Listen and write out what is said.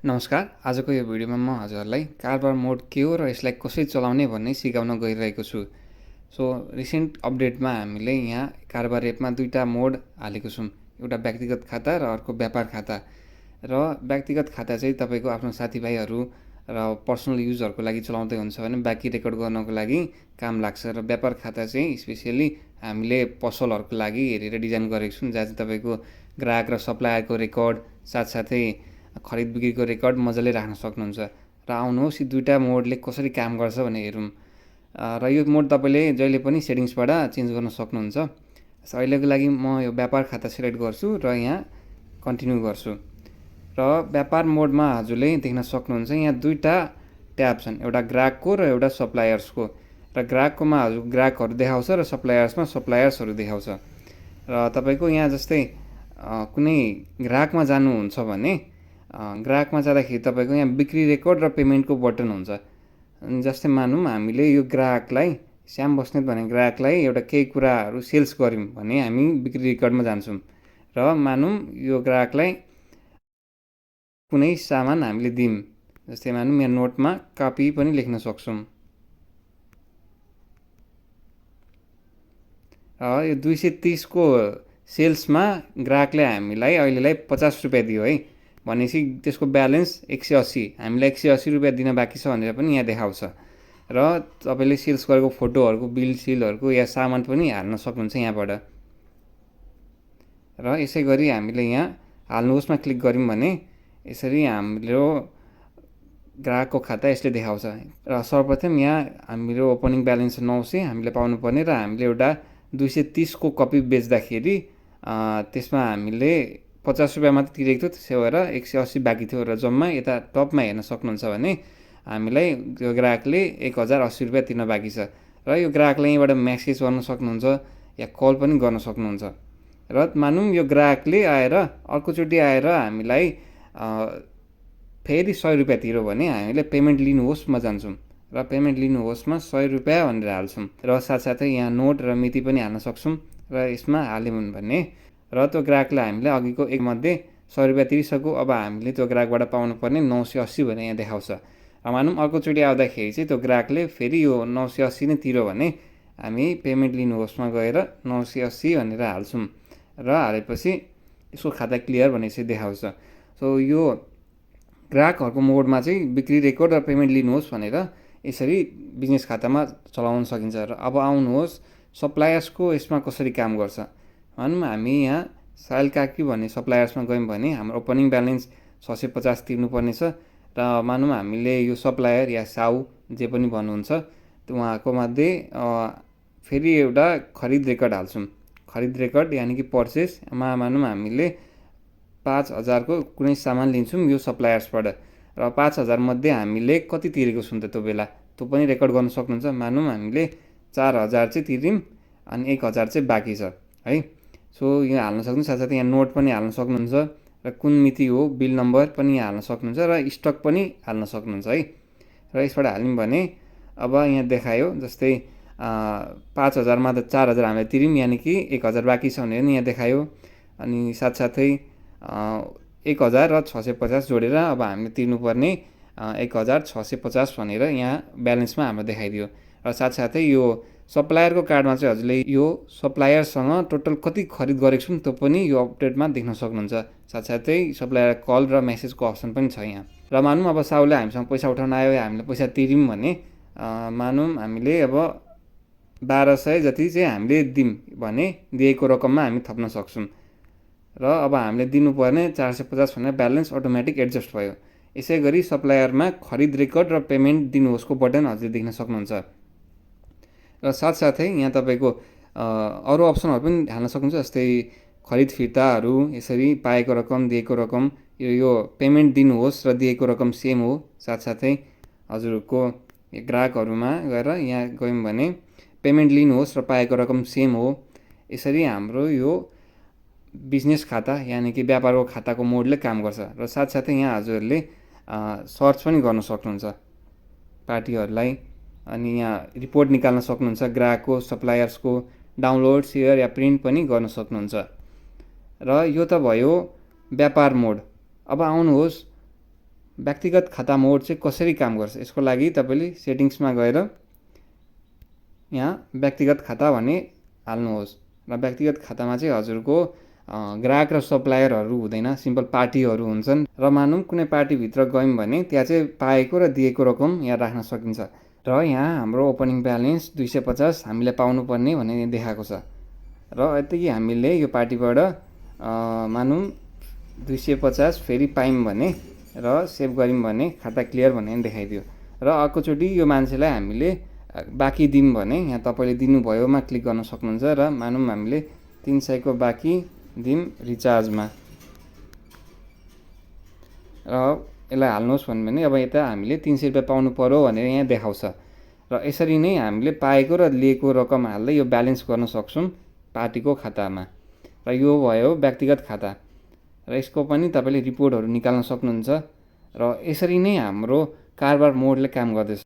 नमस्कार। आजको यो भिडियोमा म हजुरलाई कारोबार मोड के हो र यसलाई कसरी चलाउने भन्ने सिकाउन गइरहेको छु। सो रिसेन्ट अपडेटमा हामीले यहाँ कारोबार एपमा दुईटा मोड हालेको छौँ, एउटा व्यक्तिगत खाता र अर्को व्यापार खाता। र व्यक्तिगत खाता चाहिँ तपाईँको आफ्नो साथीभाइहरू र पर्सनल युजहरूको लागि चलाउँदै हुन्छ भने बाँकी रेकर्ड गर्नको लागि काम लाग्छ। र व्यापार खाता चाहिँ स्पेसियली हामीले पसलहरूको लागि हेरेर डिजाइन गरेको छौँ, जहाँ चाहिँ तपाईँको ग्राहक र सप्लायरको रेकर्ड साथसाथै खरिद बिक्रीको रेकर्ड मजाले राख्न सक्नुहुन्छ। र आउनुहोस् यी दुईटा मोडले कसरी काम गर्छ भने हेरौँ। र यो मोड तपाईँले जहिले पनि सेटिङ्सबाट चेन्ज गर्न सक्नुहुन्छ। अहिलेको लागि म यो व्यापार खाता सिलेक्ट गर्छु र यहाँ कन्टिन्यू गर्छु। र व्यापार मोडमा हजुरले देख्न सक्नुहुन्छ यहाँ दुईटा ट्याब छन्, एउटा ग्राहकको र एउटा सप्लायर्सको। र ग्राहककोमा हजुर ग्राहकहरू देखाउँछ र सप्लायर्समा सप्लायर्सहरू देखाउँछ। र तपाईँको यहाँ जस्तै कुनै ग्राहकमा जानुहुन्छ भने ग्राहकमा जाँदाखेरि तपाईँको यहाँ बिक्री रेकर्ड र पेमेन्टको बटन हुन्छ। जस्तै मानौँ हामीले यो ग्राहकलाई श्याम बस्नेत भन्ने ग्राहकलाई एउटा केही कुराहरू सेल्स गऱ्यौँ भने हामी बिक्री रेकर्डमा जान्छौँ। र मानौँ यो ग्राहकलाई कुनै सामान हामीले दियौँ, जस्तै मानौँ यहाँ नोटमा कपी पनि लेख्न सक्छौँ। यो 230 को सेल्समा ग्राहकले हामीलाई अहिलेलाई 50 रुपियाँ दियो है भनेपछि त्यसको ब्यालेन्स 180, हामीलाई 180 रुपियाँ दिन बाँकी छ भनेर पनि यहाँ देखाउँछ। र तपाईँले सेल्स गरेको फोटोहरूको बिल सिलहरूको या सामान पनि हाल्न सक्नुहुन्छ यहाँबाट। र यसै गरी हामीले यहाँ हाल्नुहोस्मा क्लिक गऱ्यौँ भने यसरी हाम्रो ग्राहकको खाता यसले देखाउँछ। र सर्वप्रथम यहाँ हाम्रो ओपनिङ ब्यालेन्स 900 हामीले पाउनुपर्ने र हामीले एउटा 230 को कपी बेच्दाखेरि त्यसमा हामीले 50 रुपियाँ मात्र तिरेको थियो, त्यसो भएर 180 बाँकी थियो। र जम्मा यता टपमा हेर्न सक्नुहुन्छ भने हामीलाई यो ग्राहकले 1080 रुपियाँ तिर्न बाँकी छ। र यो ग्राहकलाई यहीँबाट म्यासेज गर्न सक्नुहुन्छ या कल पनि गर्न सक्नुहुन्छ। र मानौँ यो ग्राहकले आएर अर्कोचोटि आएर हामीलाई फेरि 100 रुपियाँ तिर्यो भने हामीले पेमेन्ट लिनुहोस्मा जान्छौँ र पेमेन्ट लिनुहोस्मा 100 रुपियाँ भनेर हाल्छौँ। र साथसाथै यहाँ नोट र मिति पनि हाल्न सक्छौँ। र यसमा हाल्यौँ भने र त्यो ग्राहकलाई हामीले अघिको एक मध्ये 100 रुपियाँ तिरिसक्यो, अब हामीले त्यो ग्राहकबाट पाउनुपर्ने 980 भनेर यहाँ देखाउँछ। मानौँ अर्कोचोटि आउँदाखेरि चाहिँ त्यो ग्राहकले फेरि यो 980 नै तिर्यो भने हामी पेमेन्ट लिनुहोस्मा गएर 980 भनेर हाल्छौँ। र हालेपछि यसको खाता क्लियर भनेर चाहिँ देखाउँछ। सो यो ग्राहकहरूको मोडमा चाहिँ बिक्री रेकर्ड र पेमेन्ट लिनुहोस् भनेर यसरी बिजनेस खातामा चलाउन सकिन्छ। र अब आउनुहोस् सप्लायर्सको यसमा कसरी काम गर्छ। भनौँ हामी यहाँ साइल काकी भन्ने सप्लायर्समा गयौँ भने हाम्रो ओपनिङ ब्यालेन्स 650 तिर्नुपर्ने छ। र मानौँ हामीले यो सप्लायर या साउ जे पनि भन्नुहुन्छ त्यो उहाँको मध्ये फेरि एउटा खरिद रेकर्ड हाल्छौँ। खरिद रेकर्ड यानि कि पर्चेसमा मानौँ हामीले 5000 को कुनै सामान लिन्छौँ यो सप्लायर्सबाट र 5000 मध्ये हामीले कति तिरेको छौँ त त्यो बेला त्यो पनि रेकर्ड गर्न सक्नुहुन्छ। मानौँ हामीले 4000 चाहिँ तिर्यौँ अनि 1000 चाहिँ बाँकी छ है। सो यो हाल्न सक्नुहुन्छ। साथसाथै यहाँ नोट पनि हाल्न सक्नुहुन्छ र कुन मिति हो बिल नम्बर पनि यहाँ हाल्न सक्नुहुन्छ र स्टक पनि हाल्न सक्नुहुन्छ है। र यसबाट हाल्यौँ भने अब यहाँ देखायो जस्तै 5000 मा त 4000 हामीले तिर्यौँ यानि कि 1000 बाँकी छ भनेर यहाँ देखायो। अनि साथसाथै 1000 र 650 जोडेर अब हामीले तिर्नुपर्ने 1650 भनेर यहाँ ब्यालेन्समा हाम्रो देखाइदियो। र साथसाथै यो सप्लायरको कार्डमा चाहिँ हजुरले यो सप्लायरसँग टोटल कति खरिद गरेको छौँ त्यो पनि यो अपडेटमा देख्न सक्नुहुन्छ। साथसाथै सप्लायर कल र मेसेजको अप्सन पनि छ यहाँ। र मानौँ अब साउले हामीसँग पैसा उठाउन आयो या हामीले पैसा तिर्यौँ भने मानौँ हामीले अब 1200 जति चाहिँ हामीले दियौँ भने दिएको रकममा हामी थप्न सक्छौँ। र अब हामीले दिनुपर्ने 450 भनेर ब्यालेन्स अटोमेटिक एडजस्ट भयो। यसै गरी सप्लायरमा खरिद रेकर्ड र पेमेन्ट दिनुहोस्को बटन हजुरले देख्न सक्नुहुन्छ। र साथसाथै यहाँ तपाईँको अरू अप्सनहरू पनि हाल्न सक्नुहुन्छ, जस्तै खरिद फिर्ताहरू, यसरी पाएको रकम दिएको रकम, यो पेमेन्ट दिनुहोस् र दिएको रकम सेम हो। साथसाथै हजुरको ग्राहकहरूमा गएर यहाँ गयौँ भने पेमेन्ट लिनुहोस् र पाएको रकम सेम हो। यसरी हाम्रो यो बिजनेस खाता यानि कि व्यापारको खाताको मोडले काम गर्छ। र साथसाथै यहाँ हजुरहरूले सर्च पनि गर्न सक्नुहुन्छ पार्टीहरूलाई, अनि यहाँ रिपोर्ट निकाल्न सक्नुहुन्छ ग्राहकको सप्लायर्सको, डाउनलोड सेयर या प्रिन्ट पनि गर्न सक्नुहुन्छ। र यो त भयो व्यापार मोड। अब आउनुहोस् व्यक्तिगत खाता मोड चाहिँ कसरी काम गर्छ यसको लागि तपाईँले सेटिङ्समा गएर यहाँ व्यक्तिगत खाता भन्ने हाल्नुहोस् र व्यक्तिगत खातामा चाहिँ हजुरको ग्राहक र सप्लायरहरू हुँदैन, सिम्पल पार्टीहरू हुन्छन् र मानौँ कुनै पार्टीभित्र गयौँ भने त्यहाँ चाहिँ पाएको र दिएको रकम यहाँ राख्न सकिन्छ र यहाँ हाम्रो ओपनिङ ब्यालेन्स 250 हामीले पाउनुपर्ने भन्ने देखाएको छ र यतिकै हामीले यो पार्टीबाट मानौँ 250 फेरि पायौँ भने र सेभ गऱ्यौँ भने खाता क्लियर भन्ने देखाइदियो र अर्कोचोटि यो मान्छेलाई हामीले बाँकी दिउँ भने यहाँ तपाईँले दिनुभयोमा क्लिक गर्न सक्नुहुन्छ र मानौँ हामीले 300 को बाँकी दिउँ रिचार्जमा र यसलाई हाल्नुहोस् भन्यो भने अब यता हामीले 300 रुपियाँ पाउनु पर्यो भनेर यहाँ देखाउँछ र यसरी नै हामीले पाएको र लिएको रकम हाल्दै यो ब्यालेन्स गर्न सक्छौँ पार्टीको खातामा र यो भयो व्यक्तिगत खाता र यसको पनि तपाईँले रिपोर्टहरू निकाल्न सक्नुहुन्छ र यसरी नै हाम्रो कारोबार मोडले काम गर्दछ।